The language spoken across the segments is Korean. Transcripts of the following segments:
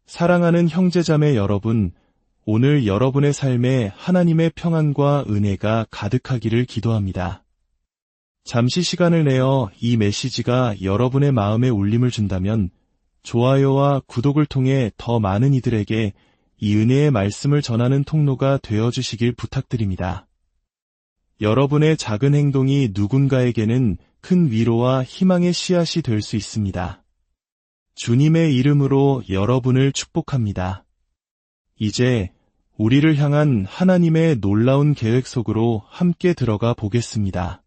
사랑하는 형제자매 여러분, 오늘 여러분의 삶에 하나님의 평안과 은혜가 가득하기를 기도합니다. 잠시 시간을 내어 이 메시지가 여러분의 마음에 울림을 준다면 좋아요와 구독을 통해 더 많은 이들에게 이 은혜의 말씀을 전하는 통로가 되어주시길 부탁드립니다. 여러분의 작은 행동이 누군가에게는 큰 위로와 희망의 씨앗이 될 수 있습니다. 주님의 이름으로 여러분을 축복합니다. 이제 우리를 향한 하나님의 놀라운 계획 속으로 함께 들어가 보겠습니다.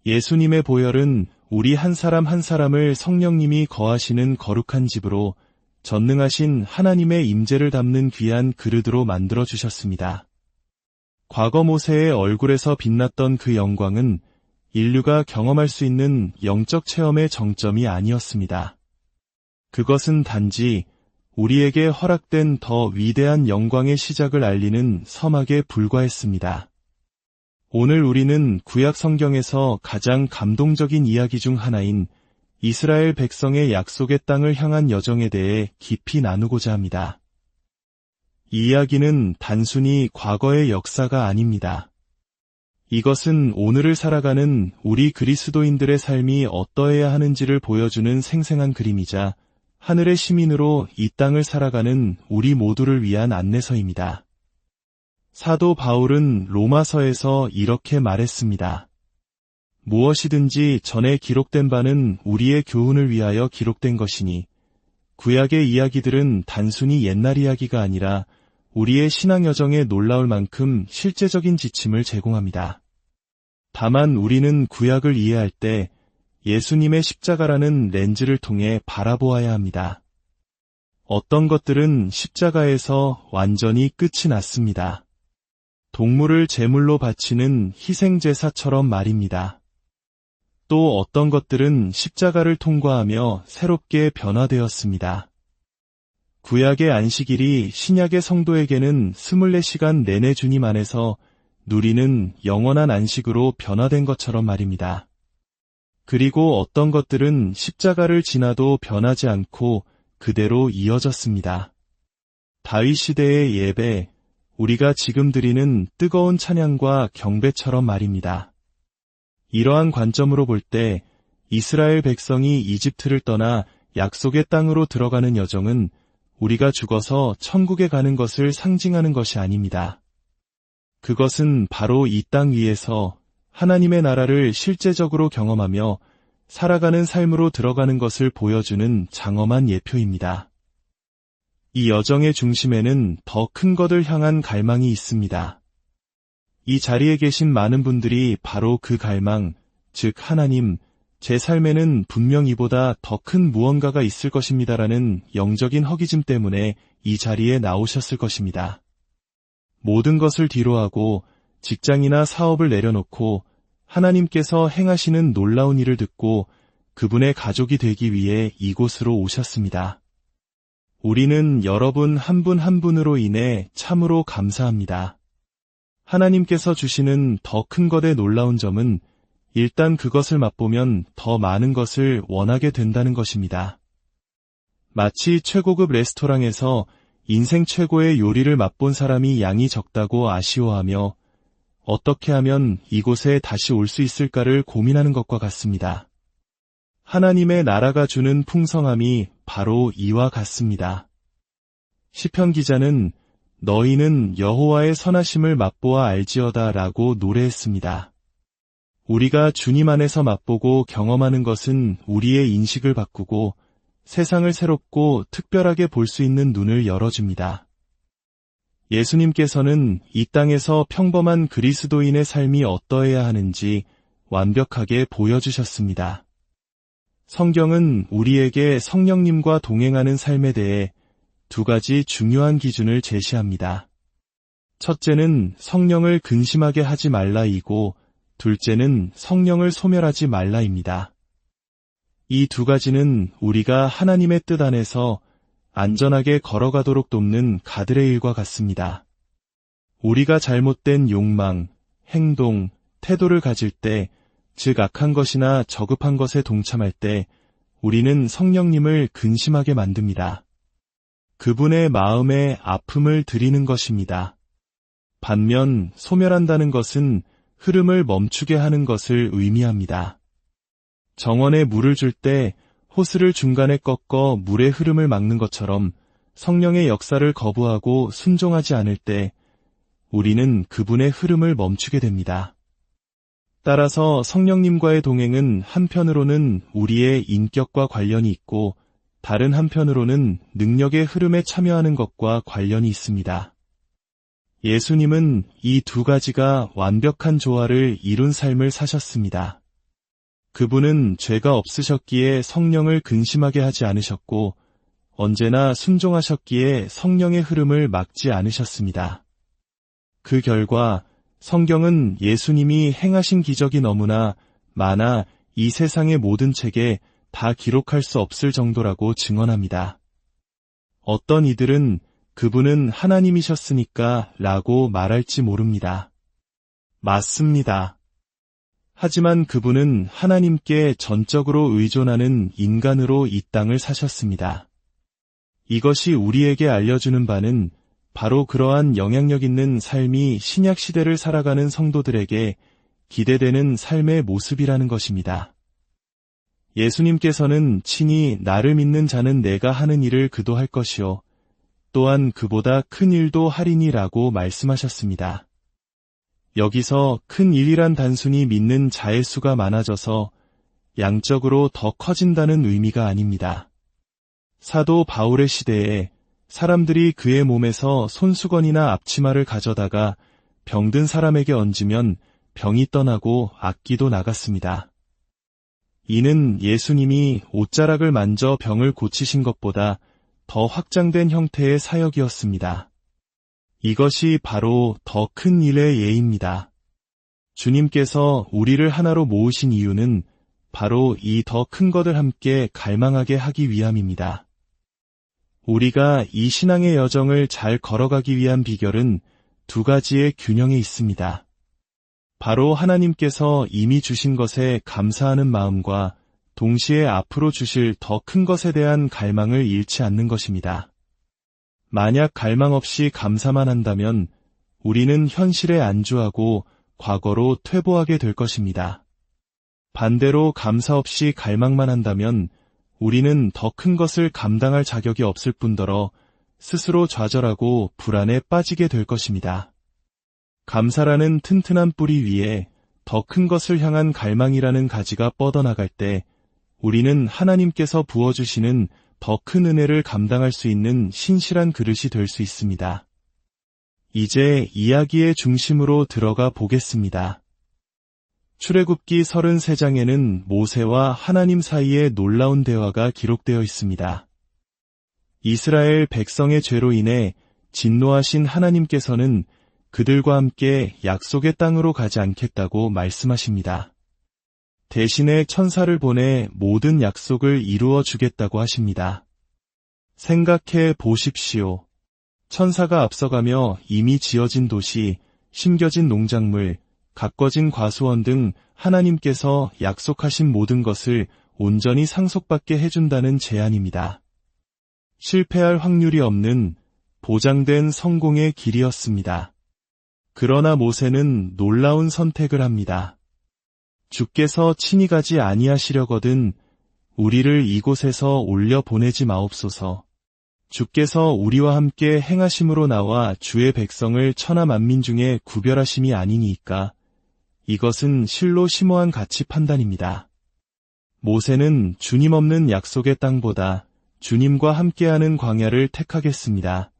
예수님의 보혈은 우리 한 사람 한 사람을 성령님이 거하시는 거룩한 집으로 전능하신 하나님의 임재를 담는 귀한 그릇으로 만들어 주셨습니다. 과거 모세의 얼굴에서 빛났던 그 영광은 인류가 경험할 수 있는 영적 체험의 정점이 아니었습니다. 그것은 단지 우리에게 허락된 더 위대한 영광의 시작을 알리는 서막에 불과했습니다. 오늘 우리는 구약 성경에서 가장 감동적인 이야기 중 하나인 이스라엘 백성의 약속의 땅을 향한 여정에 대해 깊이 나누고자 합니다. 이 이야기는 단순히 과거의 역사가 아닙니다. 이것은 오늘을 살아가는 우리 그리스도인들의 삶이 어떠해야 하는지를 보여주는 생생한 그림이자 하늘의 시민으로 이 땅을 살아가는 우리 모두를 위한 안내서입니다. 사도 바울은 로마서에서 이렇게 말했습니다. 무엇이든지 전에 기록된 바는 우리의 교훈을 위하여 기록된 것이니 구약의 이야기들은 단순히 옛날 이야기가 아니라 우리의 신앙 여정에 놀라울 만큼 실제적인 지침을 제공합니다. 다만 우리는 구약을 이해할 때 예수님의 십자가라는 렌즈를 통해 바라보아야 합니다. 어떤 것들은 십자가에서 완전히 끝이 났습니다. 동물을 제물로 바치는 희생제사처럼 말입니다. 또 어떤 것들은 십자가를 통과하며 새롭게 변화되었습니다. 구약의 안식일이 신약의 성도에게는 24시간 내내 주님 안에서 누리는 영원한 안식으로 변화된 것처럼 말입니다. 그리고 어떤 것들은 십자가를 지나도 변하지 않고 그대로 이어졌습니다. 다윗 시대의 예배, 우리가 지금 드리는 뜨거운 찬양과 경배처럼 말입니다. 이러한 관점으로 볼 때 이스라엘 백성이 이집트를 떠나 약속의 땅으로 들어가는 여정은 우리가 죽어서 천국에 가는 것을 상징하는 것이 아닙니다. 그것은 바로 이 땅 위에서 하나님의 나라를 실제적으로 경험하며 살아가는 삶으로 들어가는 것을 보여주는 장엄한 예표입니다. 이 여정의 중심에는 더 큰 것을 향한 갈망이 있습니다. 이 자리에 계신 많은 분들이 바로 그 갈망, 즉 하나님, 제 삶에는 분명 이보다 더 큰 무언가가 있을 것입니다라는 영적인 허기짐 때문에 이 자리에 나오셨을 것입니다. 모든 것을 뒤로하고 직장이나 사업을 내려놓고 하나님께서 행하시는 놀라운 일을 듣고 그분의 가족이 되기 위해 이곳으로 오셨습니다. 우리는 여러분 한 분 한 분으로 인해 참으로 감사합니다. 하나님께서 주시는 더 큰 것의 놀라운 점은 일단 그것을 맛보면 더 많은 것을 원하게 된다는 것입니다. 마치 최고급 레스토랑에서 인생 최고의 요리를 맛본 사람이 양이 적다고 아쉬워하며 어떻게 하면 이곳에 다시 올 수 있을까를 고민하는 것과 같습니다. 하나님의 나라가 주는 풍성함이 바로 이와 같습니다. 시편 기자는 너희는 여호와의 선하심을 맛보아 알지어다 라고 노래했습니다. 우리가 주님 안에서 맛보고 경험하는 것은 우리의 인식을 바꾸고 세상을 새롭고 특별하게 볼 수 있는 눈을 열어줍니다. 예수님께서는 이 땅에서 평범한 그리스도인의 삶이 어떠해야 하는지 완벽하게 보여주셨습니다. 성경은 우리에게 성령님과 동행하는 삶에 대해 두 가지 중요한 기준을 제시합니다. 첫째는 성령을 근심하게 하지 말라이고 둘째는 성령을 소멸하지 말라입니다. 이 두 가지는 우리가 하나님의 뜻 안에서 안전하게 걸어가도록 돕는 가드레일과 같습니다. 우리가 잘못된 욕망, 행동, 태도를 가질 때, 즉 악한 것이나 저급한 것에 동참할 때 우리는 성령님을 근심하게 만듭니다. 그분의 마음에 아픔을 드리는 것입니다. 반면 소멸한다는 것은 흐름을 멈추게 하는 것을 의미합니다. 정원에 물을 줄 때 호스를 중간에 꺾어 물의 흐름을 막는 것처럼 성령의 역사를 거부하고 순종하지 않을 때 우리는 그분의 흐름을 멈추게 됩니다. 따라서 성령님과의 동행은 한편으로는 우리의 인격과 관련이 있고 다른 한편으로는 능력의 흐름에 참여하는 것과 관련이 있습니다. 예수님은 이 두 가지가 완벽한 조화를 이룬 삶을 사셨습니다. 그분은 죄가 없으셨기에 성령을 근심하게 하지 않으셨고 언제나 순종하셨기에 성령의 흐름을 막지 않으셨습니다. 그 결과 성경은 예수님이 행하신 기적이 너무나 많아 이 세상의 모든 책에 다 기록할 수 없을 정도라고 증언합니다. 어떤 이들은 그분은 하나님이셨으니까 라고 말할지 모릅니다. 맞습니다. 하지만 그분은 하나님께 전적으로 의존하는 인간으로 이 땅을 사셨습니다. 이것이 우리에게 알려주는 바는 바로 그러한 영향력 있는 삶이 신약 시대를 살아가는 성도들에게 기대되는 삶의 모습이라는 것입니다. 예수님께서는 친히 나를 믿는 자는 내가 하는 일을 그도 할 것이요 또한 그보다 큰 일도 하리니라고 말씀하셨습니다. 여기서 큰 일이란 단순히 믿는 자의 수가 많아져서 양적으로 더 커진다는 의미가 아닙니다. 사도 바울의 시대에 사람들이 그의 몸에서 손수건이나 앞치마를 가져다가 병든 사람에게 얹으면 병이 떠나고 악기도 나갔습니다. 이는 예수님이 옷자락을 만져 병을 고치신 것보다 더 확장된 형태의 사역이었습니다. 이것이 바로 더 큰 일의 예입니다. 주님께서 우리를 하나로 모으신 이유는 바로 이 더 큰 것을 함께 갈망하게 하기 위함입니다. 우리가 이 신앙의 여정을 잘 걸어가기 위한 비결은 두 가지의 균형에 있습니다. 바로 하나님께서 이미 주신 것에 감사하는 마음과 동시에 앞으로 주실 더 큰 것에 대한 갈망을 잃지 않는 것입니다. 만약 갈망 없이 감사만 한다면 우리는 현실에 안주하고 과거로 퇴보하게 될 것입니다. 반대로 감사 없이 갈망만 한다면 우리는 더 큰 것을 감당할 자격이 없을 뿐더러 스스로 좌절하고 불안에 빠지게 될 것입니다. 감사라는 튼튼한 뿌리 위에 더 큰 것을 향한 갈망이라는 가지가 뻗어나갈 때 우리는 하나님께서 부어주시는 더 큰 은혜를 감당할 수 있는 신실한 그릇이 될 수 있습니다. 이제 이야기의 중심으로 들어가 보겠습니다. 출애굽기 33장에는 모세와 하나님 사이의 놀라운 대화가 기록되어 있습니다. 이스라엘 백성의 죄로 인해 진노하신 하나님께서는 그들과 함께 약속의 땅으로 가지 않겠다고 말씀하십니다. 대신에 천사를 보내 모든 약속을 이루어 주겠다고 하십니다. 생각해 보십시오. 천사가 앞서가며 이미 지어진 도시, 심겨진 농작물, 가꿔진 과수원 등 하나님께서 약속하신 모든 것을 온전히 상속받게 해준다는 제안입니다. 실패할 확률이 없는 보장된 성공의 길이었습니다. 그러나 모세는 놀라운 선택을 합니다. 주께서 친히 가지 아니하시려거든 우리를 이곳에서 올려 보내지 마옵소서. 주께서 우리와 함께 행하심으로 나와 주의 백성을 천하 만민 중에 구별하심이 아니니이까 이것은 실로 심오한 가치 판단입니다. 모세는 주님 없는 약속의 땅보다 주님과 함께하는 광야를 택하겠습니다.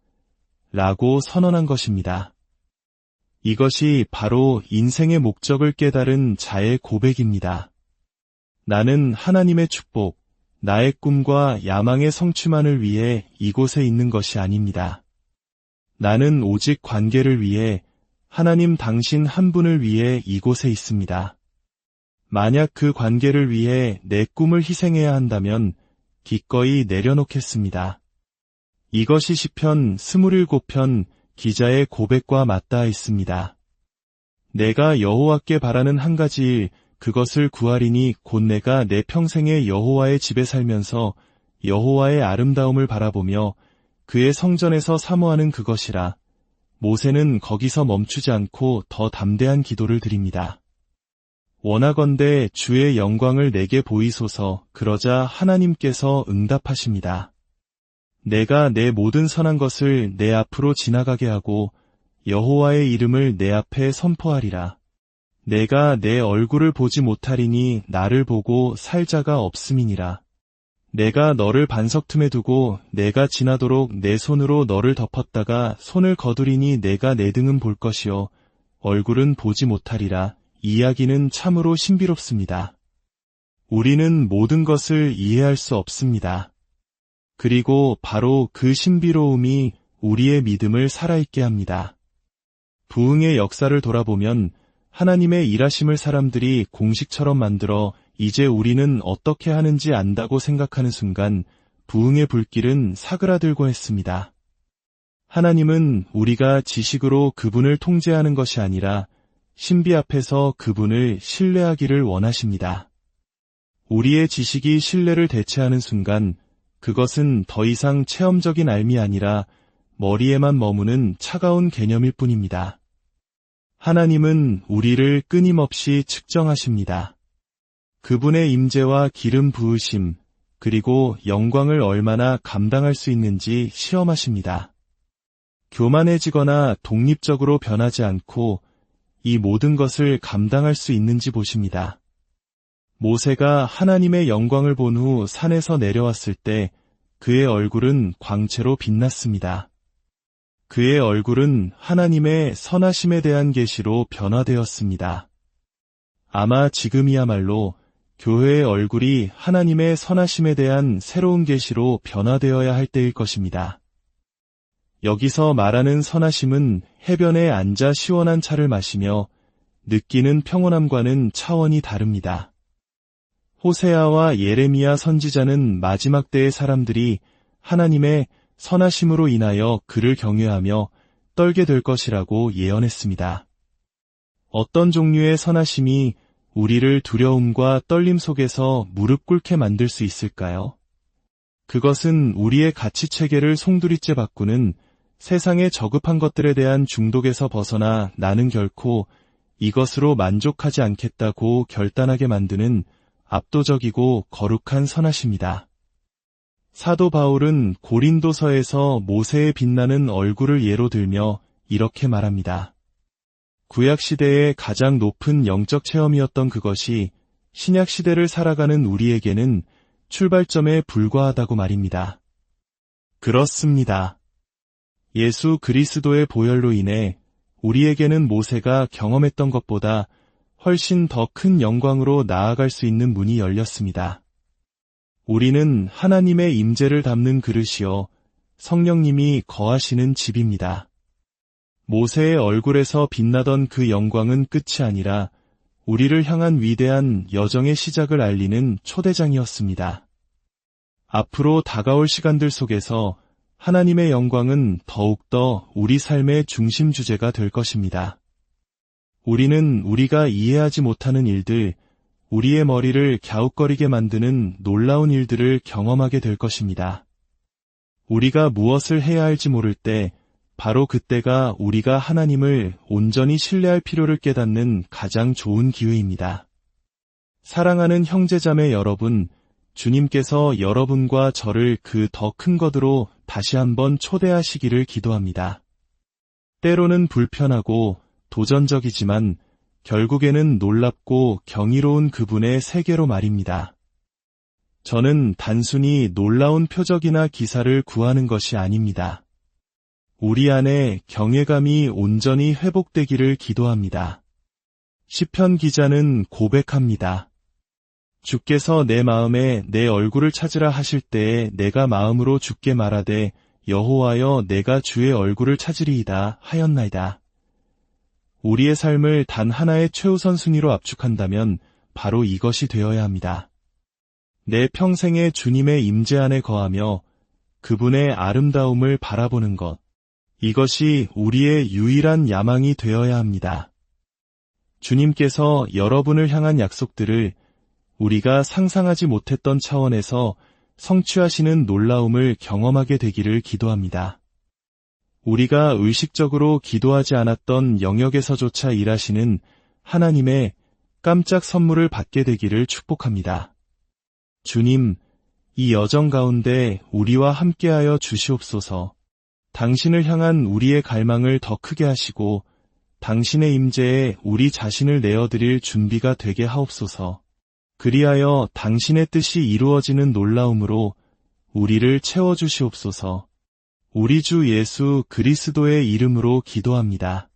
라고 선언한 것입니다. 이것이 바로 인생의 목적을 깨달은 자의 고백입니다. 나는 하나님의 축복, 나의 꿈과 야망의 성취만을 위해 이곳에 있는 것이 아닙니다. 나는 오직 관계를 위해 하나님 당신 한 분을 위해 이곳에 있습니다. 만약 그 관계를 위해 내 꿈을 희생해야 한다면 기꺼이 내려놓겠습니다. 이것이 시편 27편 기자의 고백과 맞닿아 있습니다. 내가 여호와께 바라는 한 가지 일, 그것을 구하리니 곧 내가 내 평생에 여호와의 집에 살면서 여호와의 아름다움을 바라보며 그의 성전에서 사모하는 그것이라. 모세는 거기서 멈추지 않고 더 담대한 기도를 드립니다. 원하건대 주의 영광을 내게 보이소서. 그러자 하나님께서 응답하십니다. 내가 내 모든 선한 것을 내 앞으로 지나가게 하고 여호와의 이름을 내 앞에 선포하리라. 내가 내 얼굴을 보지 못하리니 나를 보고 살 자가 없음이니라. 내가 너를 반석 틈에 두고 내가 지나도록 내 손으로 너를 덮었다가 손을 거두리니 내가 내 등은 볼 것이요 얼굴은 보지 못하리라. 이야기는 참으로 신비롭습니다. 우리는 모든 것을 이해할 수 없습니다. 그리고 바로 그 신비로움이 우리의 믿음을 살아있게 합니다. 부흥의 역사를 돌아보면 하나님의 일하심을 사람들이 공식처럼 만들어 이제 우리는 어떻게 하는지 안다고 생각하는 순간 부흥의 불길은 사그라들곤 했습니다. 하나님은 우리가 지식으로 그분을 통제하는 것이 아니라 신비 앞에서 그분을 신뢰하기를 원하십니다. 우리의 지식이 신뢰를 대체하는 순간 그것은 더 이상 체험적인 알미 아니라 머리에만 머무는 차가운 개념일 뿐입니다. 하나님은 우리를 끊임없이 측정하십니다. 그분의 임재와 기름 부으심, 그리고 영광을 얼마나 감당할 수 있는지 시험하십니다. 교만해지거나 독립적으로 변하지 않고 이 모든 것을 감당할 수 있는지 보십니다. 모세가 하나님의 영광을 본 후 산에서 내려왔을 때 그의 얼굴은 광채로 빛났습니다. 그의 얼굴은 하나님의 선하심에 대한 계시로 변화되었습니다. 아마 지금이야말로 교회의 얼굴이 하나님의 선하심에 대한 새로운 계시로 변화되어야 할 때일 것입니다. 여기서 말하는 선하심은 해변에 앉아 시원한 차를 마시며 느끼는 평온함과는 차원이 다릅니다. 호세아와 예레미야 선지자는 마지막 때의 사람들이 하나님의 선하심으로 인하여 그를 경외하며 떨게 될 것이라고 예언했습니다. 어떤 종류의 선하심이 우리를 두려움과 떨림 속에서 무릎 꿇게 만들 수 있을까요? 그것은 우리의 가치체계를 송두리째 바꾸는 세상의 저급한 것들에 대한 중독에서 벗어나 나는 결코 이것으로 만족하지 않겠다고 결단하게 만드는 압도적이고 거룩한 선하심이다. 사도 바울은 고린도서에서 모세의 빛나는 얼굴을 예로 들며 이렇게 말합니다. 구약시대의 가장 높은 영적 체험이었던 그것이 신약시대를 살아가는 우리에게는 출발점에 불과하다고 말입니다. 그렇습니다. 예수 그리스도의 보혈로 인해 우리에게는 모세가 경험했던 것보다 훨씬 더 큰 영광으로 나아갈 수 있는 문이 열렸습니다. 우리는 하나님의 임재를 담는 그릇이요 성령님이 거하시는 집입니다. 모세의 얼굴에서 빛나던 그 영광은 끝이 아니라 우리를 향한 위대한 여정의 시작을 알리는 초대장이었습니다. 앞으로 다가올 시간들 속에서 하나님의 영광은 더욱더 우리 삶의 중심 주제가 될 것입니다. 우리는 우리가 이해하지 못하는 일들, 우리의 머리를 갸웃거리게 만드는 놀라운 일들을 경험하게 될 것입니다. 우리가 무엇을 해야 할지 모를 때, 바로 그때가 우리가 하나님을 온전히 신뢰할 필요를 깨닫는 가장 좋은 기회입니다. 사랑하는 형제자매 여러분, 주님께서 여러분과 저를 그 더 큰 것으로 다시 한번 초대하시기를 기도합니다. 때로는 불편하고 도전적이지만 결국에는 놀랍고 경이로운 그분의 세계로 말입니다. 저는 단순히 놀라운 표적이나 기사를 구하는 것이 아닙니다. 우리 안에 경외감이 온전히 회복되기를 기도합니다. 시편 기자는 고백합니다. 주께서 내 마음에 내 얼굴을 찾으라 하실 때에 내가 마음으로 주께 말하되 여호와여 내가 주의 얼굴을 찾으리이다 하였나이다. 우리의 삶을 단 하나의 최우선 순위로 압축한다면 바로 이것이 되어야 합니다. 내 평생에 주님의 임재 안에 거하며 그분의 아름다움을 바라보는 것. 이것이 우리의 유일한 야망이 되어야 합니다. 주님께서 여러분을 향한 약속들을 우리가 상상하지 못했던 차원에서 성취하시는 놀라움을 경험하게 되기를 기도합니다. 우리가 의식적으로 기도하지 않았던 영역에서조차 일하시는 하나님의 깜짝 선물을 받게 되기를 축복합니다. 주님, 이 여정 가운데 우리와 함께하여 주시옵소서. 당신을 향한 우리의 갈망을 더 크게 하시고 당신의 임재에 우리 자신을 내어드릴 준비가 되게 하옵소서. 그리하여 당신의 뜻이 이루어지는 놀라움으로 우리를 채워주시옵소서. 우리 주 예수 그리스도의 이름으로 기도합니다.